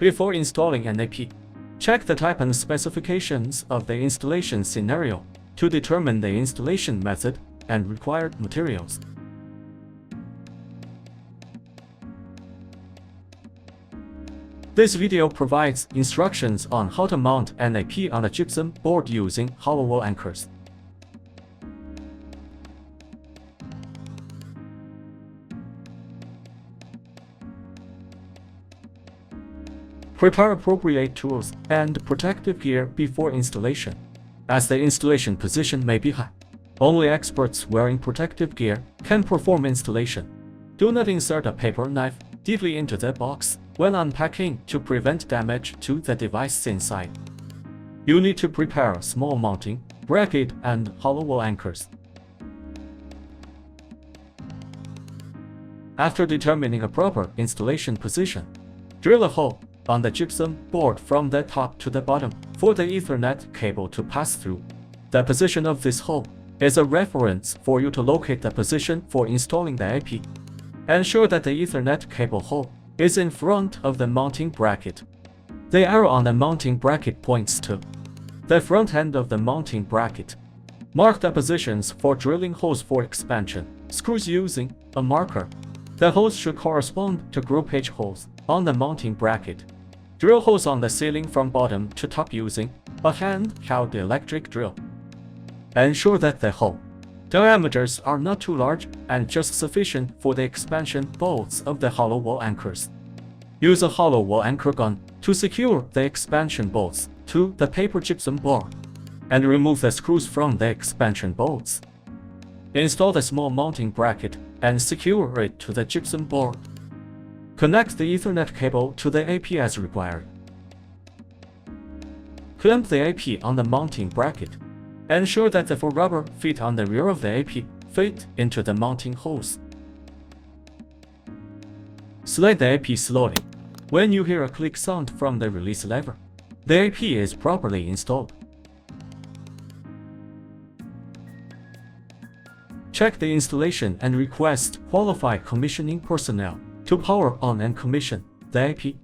Before installing an AP, check the type and specifications of the installation scenario to determine the installation method and required materials. This video provides instructions on how to mount an AP on a gypsum board using hollow wall anchors. Prepare appropriate tools and protective gear before installation, as the installation position may be high. Only experts wearing protective gear can perform installation. Do not insert a paper knife deeply into the box when unpacking to prevent damage to the device inside. You need to prepare a small mounting bracket and hollow wall anchors. After determining a proper installation position, drill a hole on the gypsum board from the top to the bottom for the Ethernet cable to pass through. The position of this hole is a reference for you to locate the position for installing the AP. Ensure that the Ethernet cable hole is in front of the mounting bracket. The arrow on the mounting bracket points to the front end of the mounting bracket. Mark the positions for drilling holes for expansion screws using a marker. The holes should correspond to group H holes on the mounting bracket. Drill holes on the ceiling from bottom to top using a hand-held electric drill. Ensure that the hole diameters are not too large and just sufficient for the expansion bolts of the hollow wall anchors. Use a hollow wall anchor gun to secure the expansion bolts to the paper gypsum board, and remove the screws from the expansion bolts. Install the small mounting bracket and secure it to the gypsum board. Connect the Ethernet cable to the AP as required. Clamp the AP on the mounting bracket. Ensure that the four rubber feet on the rear of the AP fit into the mounting holes. Slide the AP slowly. When you hear a click sound from the release lever, the AP is properly installed. Check the installation and request qualified commissioning personnel to power on and commission the AP.